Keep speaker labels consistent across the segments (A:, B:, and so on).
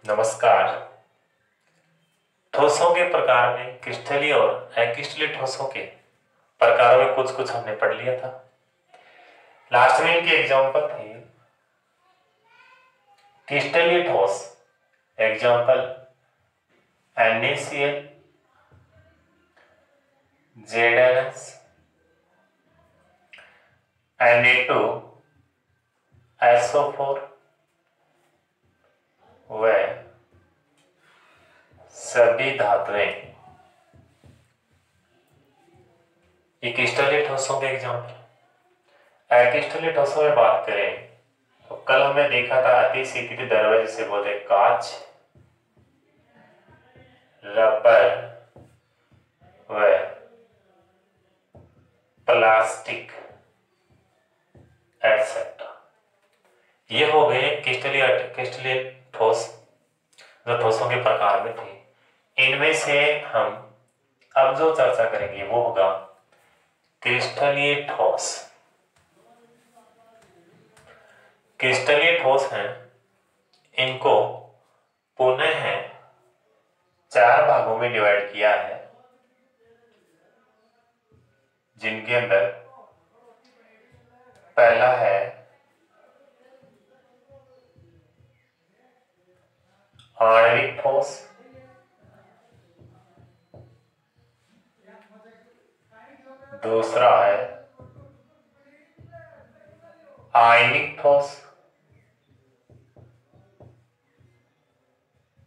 A: नमस्कार। ठोसों के प्रकार में क्रिस्टलीय और अक्रिस्टलीय ठोसों के प्रकारों में कुछ कुछ हमने पढ़ लिया था। लास्ट में इनके एग्जाम्पल थे क्रिस्टलीय ठोस, एग्जाम्पल NaCl, ZnS, Na2SO4 व सभी धातुएं। ये क्रिस्टलीय ठोसों के एग्जाम्पल। अक्रिस्टलीय ठोसों में बात करें तो कल हमने देखा था अति शीतल द्रव्य जिसे बोलते कांच, रबर व प्लास्टिक एटसेट्रा। ये हो गए क्रिस्टलीय ठोस जो ठोसों के प्रकार में थे। इनमें से हम अब जो चर्चा करेंगे वो होगा क्रिस्टलीय ठोस। क्रिस्टलीय ठोस हैं, इनको पुनः 4 भागों में डिवाइड किया है, जिनके अंदर पहला है आणविक ठोस, दूसरा है आयनिक ठोस,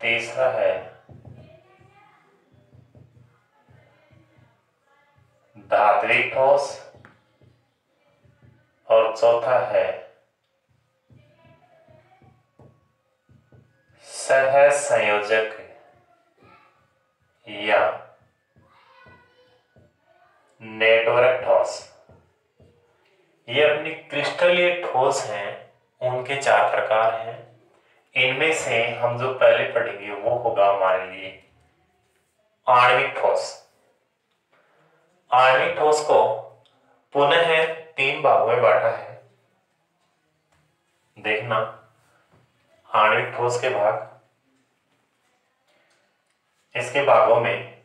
A: तीसरा है धात्विक ठोस और चौथा है सहसंयोजक या नेटवर्क ठोस। ये अपनी क्रिस्टलीय ठोस हैं, उनके 4 प्रकार हैं। इनमें से हम जो पहले पढ़ेंगे वो होगा हमारे लिए आणविक ठोस। आणविक ठोस को पुनः 3 भागों में बांटा है। देखना आणविक ठोस के भाग, इसके भागों में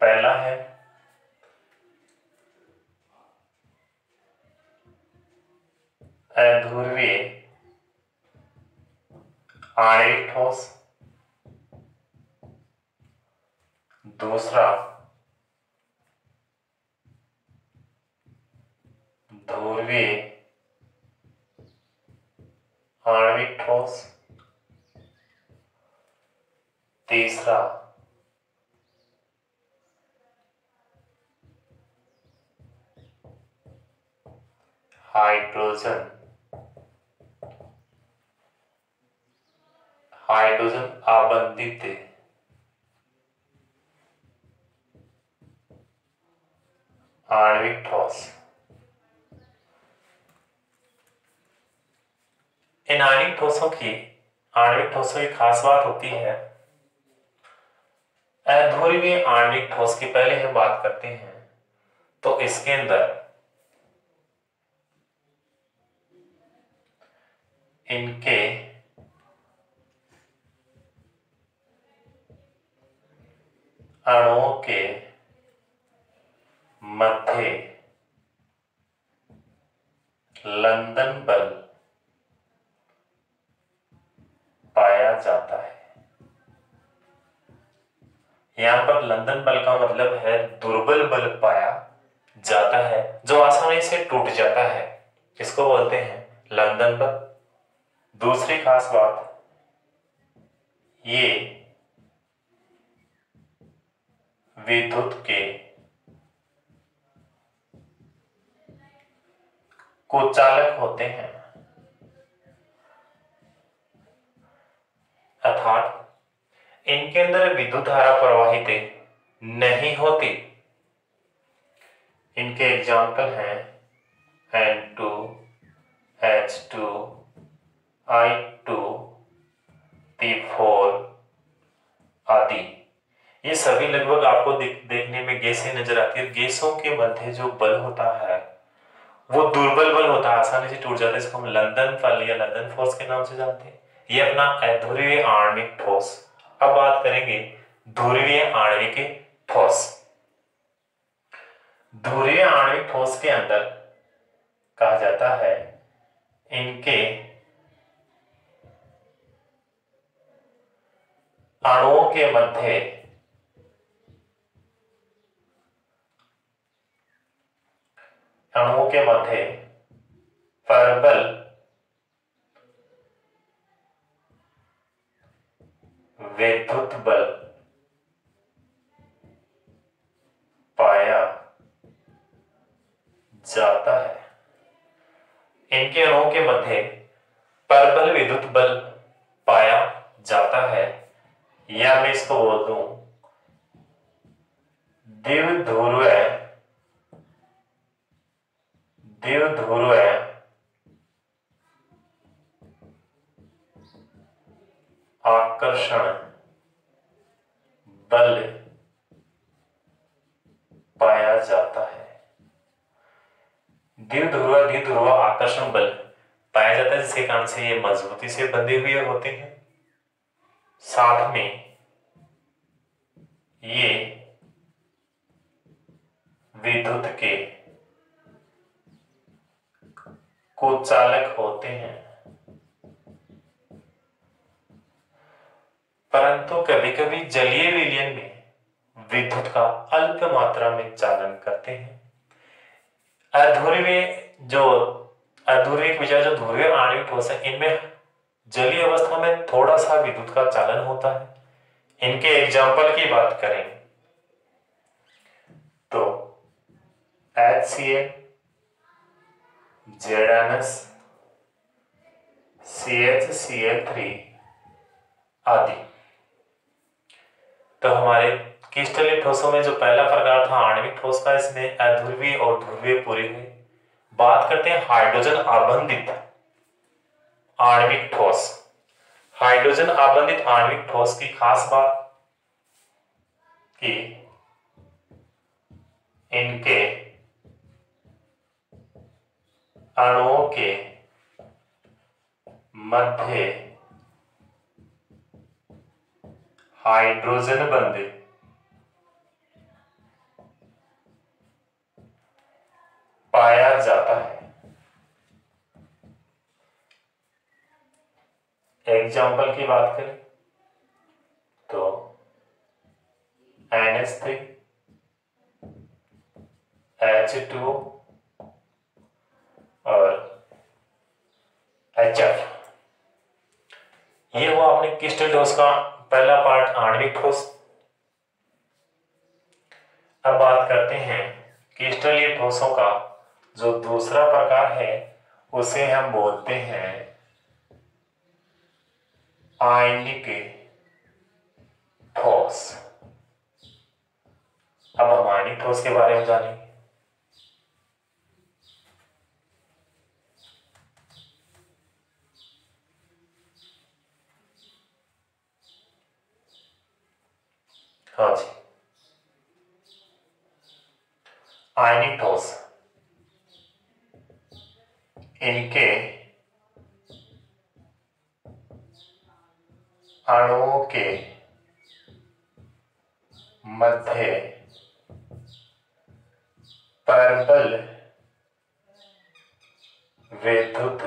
A: पहला है अध्रुवीय आणविक ठोस, दूसरा ध्रुवीय आणविक ठोस, तीसरा हाइड्रोजन आबंधित आणविक ठोस। इन आणविक ठोसों की खास बात होती है, अध्रुवीय आणविक ठोस की पहले हम बात करते हैं तो इसके अंदर इनके अणुओं के मध्य लंदन बल पाया जाता है। यहां पर लंदन बल का मतलब है दुर्बल बल पाया जाता है जो आसानी से टूट जाता है, इसको बोलते हैं लंदन बल। दूसरी खास बात, ये विद्युत के कुचालक होते हैं, अर्थात इनके अंदर विद्युत धारा प्रवाहित नहीं होती। इनके एग्जाम्पल हैं N2, H2, I2, P4 आदि। ये सभी लगभग आपको देखने में गैसें नजर आती है। गैसों के मध्य जो बल होता है वो दुर्बल बल होता है, आसानी से टूट जाता है, इसको हम लंदन बल या लंदन फोर्स के नाम से जानते हैं। ये अपना अध्रुवीय आणविक ठोस। अब बात करेंगे ध्रुवीय आणविक ठोस। ध्रुवीय आणविक ठोस के अंदर कहा जाता है इनके अणुओं के मध्य परबल विद्युत बल पाया जाता है। इनके अणुओं के मध्य परबल विद्युत बल पाया जाता है, या मैं इसको बोल दूं द्विध्रुवीय आकर्षण बल पाया जाता है। द्विध्रुव आकर्षण बल पाया जाता है, जिसके कारण से ये मजबूती से बंधे हुए होते हैं। साथ में ये विद्युत के कुचालक होते हैं, परंतु कभी कभी जलीय विलयन में विद्युत का अल्प मात्रा में चालन करते हैं। अध्रुवीय की बजाय जो ध्रुवीय आणविक ठोस है, इनमें जलीय अवस्था में थोड़ा सा विद्युत का चालन होता है। इनके एग्जाम्पल की बात करें तो HCl, ZnS, CHCl3 आदि। तो हमारे क्रिस्टलीय ठोसों में जो पहला प्रकार था आणविक ठोस का, इसमें अध्रुवीय और ध्रुवीय पूरे हुए। बात करते हैं हाइड्रोजन आबंधित आणविक ठोस। हाइड्रोजन आबंधित आणविक ठोस की खास बात कि इनके अणुओं के मध्य हाइड्रोजन बंध पाया जाता है। एग्जाम्पल की बात करें तो NH3, H2O और HF। ये हुआ अपने क्रिस्टल ठोस का पहला पार्ट, आणविक ठोस। अब बात करते हैं क्रिस्टलीय ठोसों का जो दूसरा प्रकार है, उसे हम बोलते हैं आयनिक ठोस। अब हम आयनिक ठोस के बारे में जानेंगे। हाँ जी, आयनिक ठोस इनके अणुओं के मध्य परबल विद्युत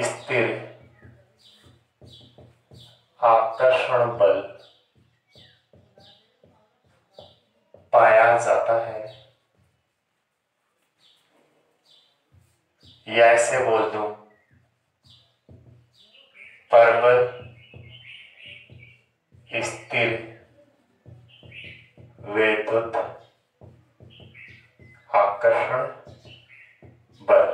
A: स्थिर आकर्षण बल पाया जाता है, या ऐसे बोल दूं परबल स्थिर विद्युत आकर्षण बल।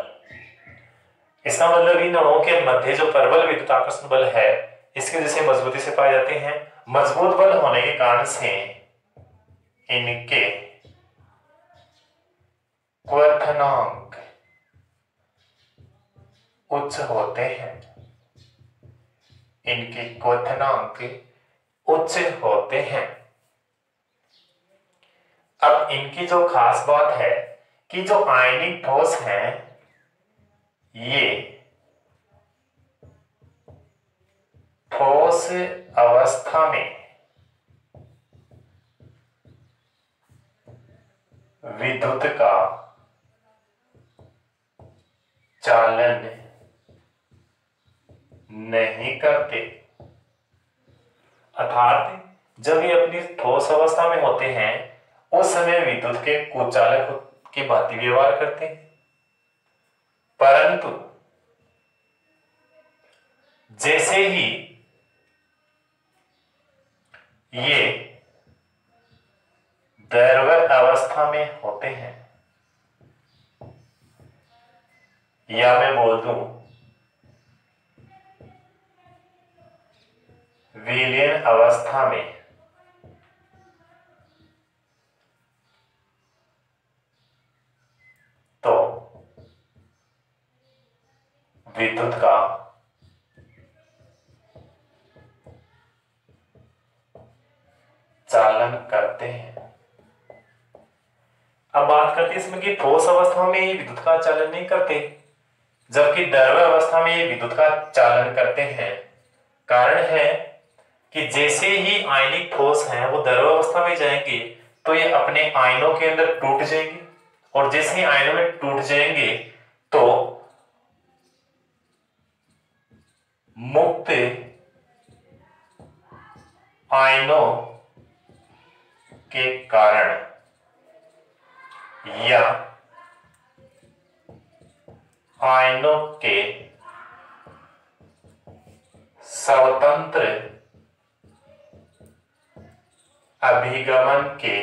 A: इसका मतलब इन अणुओं के मध्य जो परबल विद्युत आकर्षण बल है, इसके जैसे मजबूती से पाए जाते हैं। मजबूत बल होने के कारण से इनके क्वथनांक उच्च होते हैं। इनके क्वथनांक उच्च होते हैं। अब इनकी जो खास बात है कि जो आयनिक ठोस हैं ये ठोस अवस्था में विद्युत का चालन नहीं करते। अर्थात जब ये अपनी ठोस अवस्था में होते हैं उस समय विद्युत के कुचालक की भांति व्यवहार करते हैं, परंतु जैसे ही ये द्रव अवस्था में होते हैं, या मैं बोल दूं विलीन अवस्था में, तो विद्युत का चालन करते हैं। अब बात करते हैं इसमें कि ठोस अवस्था में ये विद्युत का चालन नहीं करते, जबकि द्रव अवस्था में ये विद्युत का चालन करते हैं। कारण है कि जैसे ही आयनिक ठोस हैं वो द्रव अवस्था में जाएंगे तो ये अपने आयनों के अंदर टूट जाएंगे, और जैसे ही आयनों में टूट जाएंगे तो मुक्त आयनों के कारण या आयनों के स्वतंत्र अभिगमन के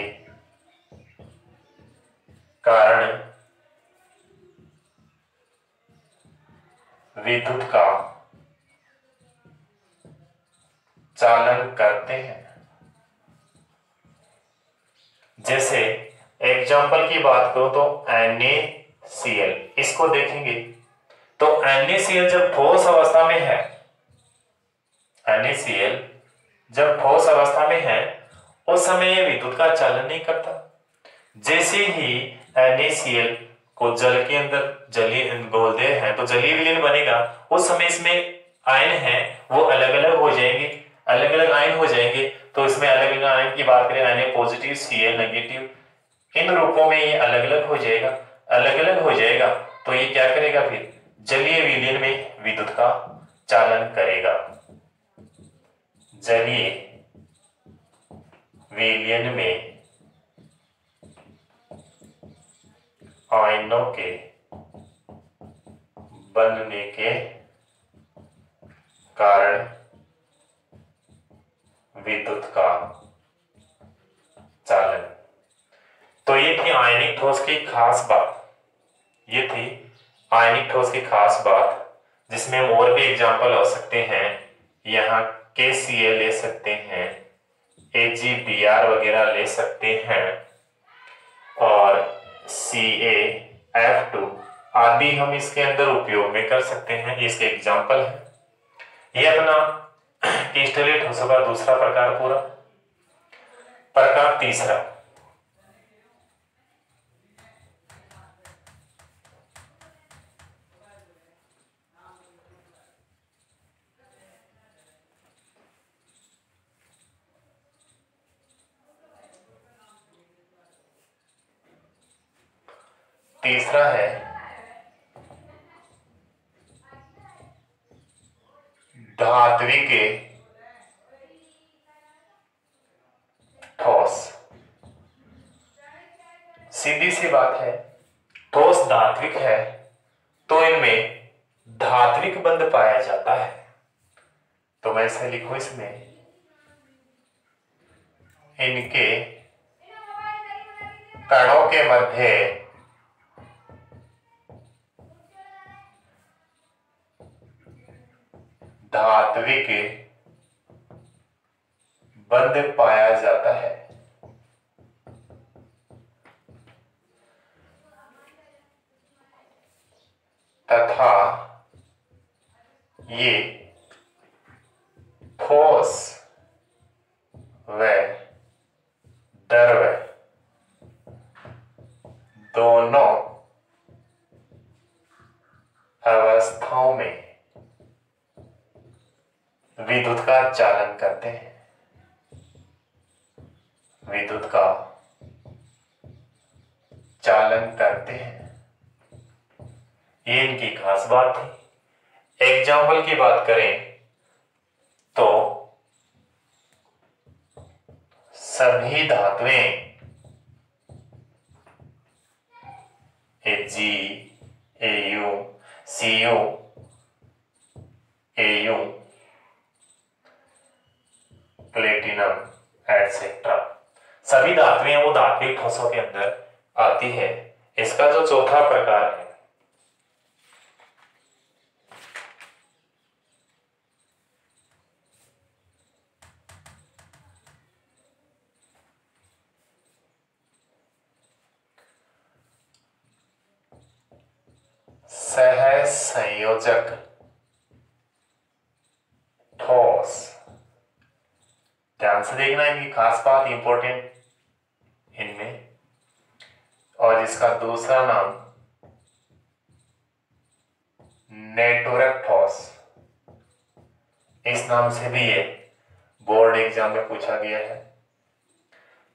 A: कारण विद्युत का चालन करते हैं। जैसे एग्जाम्पल की बात करो तो NaCl, इसको देखेंगे तो NaCl जब ठोस अवस्था में है, NaCl जब ठोस अवस्था में है उस समय ये विद्युत का चालन नहीं करता। जैसे ही NaCl को जल के अंदर जलीय घोलते हैं तो जलीय विलीन बनेगा, उस समय इसमें आयन है वो अलग अलग हो जाएंगे, अलग अलग आयन हो जाएंगे। तो इसमें अलग अलग आयन की बात करें, Na पॉजिटिव Cl नेगेटिव, इन रूपों में ये अलग अलग हो जाएगा, अलग अलग हो जाएगा। तो ये क्या करेगा, फिर जलीय विलीन में विद्युत का चालन करेगा। जलीय विलयन में आयनों के बनने के कारण विद्युत का चालन। तो ये थी आयनिक ठोस की खास बात, ये थी आयनिक ठोस की खास बात, जिसमें हम और भी एग्जाम्पल हो सकते हैं। यहाँ KCl ले सकते हैं, AgBr वगैरह ले सकते हैं, और CaF2 आदि हम इसके अंदर उपयोग में कर सकते हैं। ये इसके एग्जाम्पल है। ये अपना क्रिस्टलीय ठोसों का दूसरा प्रकार पूरा। प्रकार तीसरा, तीसरा है धात्विक ठोस। सीधी सी बात है, ठोस धात्विक है तो इनमें धात्विक बंध पाया जाता है। तो मैं इसे लिखूं, इसमें इनके कणों के मध्य धात्विक बंध पाया जाता है। तथा ये ठोस व द्रव दोनों विद्युत का चालन करते हैं। ये इनकी खास बात थी। एग्जाम्पल की बात करें तो सभी धातुएं Ag, Au, Cu, Au, platinum etcetera, सभी धातुएं वो धात्विक ठोसों के अंदर आती है। इसका जो चौथा प्रकार है सहसंयोजक ठोस। ध्यान से देखना, इनकी खास बात इंपॉर्टेंट इनमें। और इसका दूसरा नाम नेटवर्क ठोस, इस नाम से भी ये बोर्ड एग्जाम में पूछा गया है।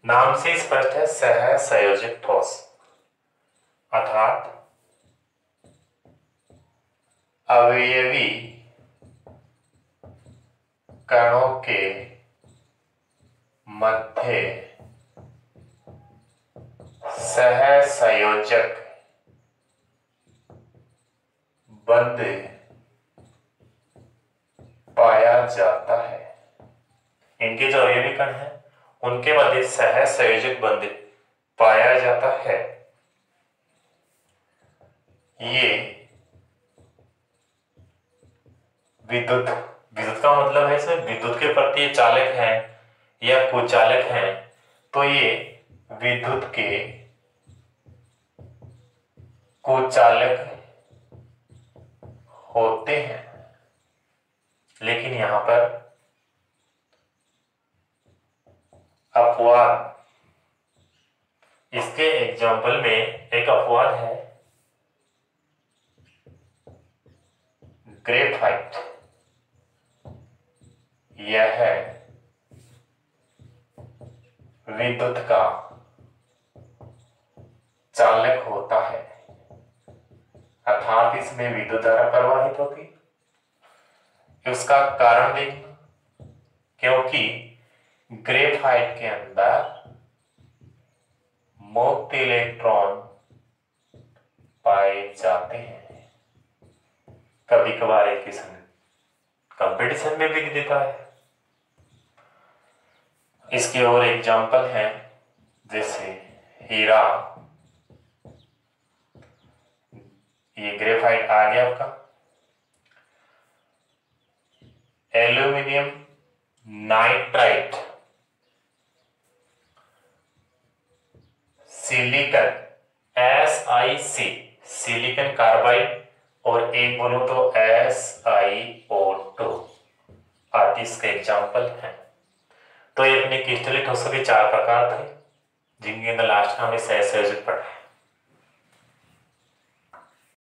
A: नाम से स्पष्ट है, सहसंयोजक ठोस अर्थात अवयवी कणों के मध्य सहसंयोजक बंध पाया जाता है। इनके जो अवयवी कण हैं उनके मध्य सहसंयोजक बंध पाया जाता है। ये विद्युत का मतलब है इसमें विद्युत के प्रति ये चालक हैं या कुचालक हैं, तो ये विद्युत के कुचालक होते हैं। लेकिन यहां पर अपवाद, इसके एग्जाम्पल में एक अपवाद है ग्रेफाइट। यह विद्युत का चालक होता है अर्थात इसमें विद्युत धारा प्रवाहित होती। उसका कारण देखना, क्योंकि ग्रेफाइट के अंदर मुक्त इलेक्ट्रॉन पाए जाते हैं। कभी कभार एक किस्म कंपटीशन में बिक देता है। इसके और एग्जाम्पल हैं जैसे हीरा, ये ग्रेफाइट आ गया आपका। Aluminium nitrite, silicon SiC, silicon carbide, और एक बोलो तो SiO2 आदि इसके एग्जाम्पल हैं। तो ये अपने क्रिस्टलीय ठोसों के 4 प्रकार थे, जिनके अंदर लास्ट में हमने सहसंयोजक पढ़ा है।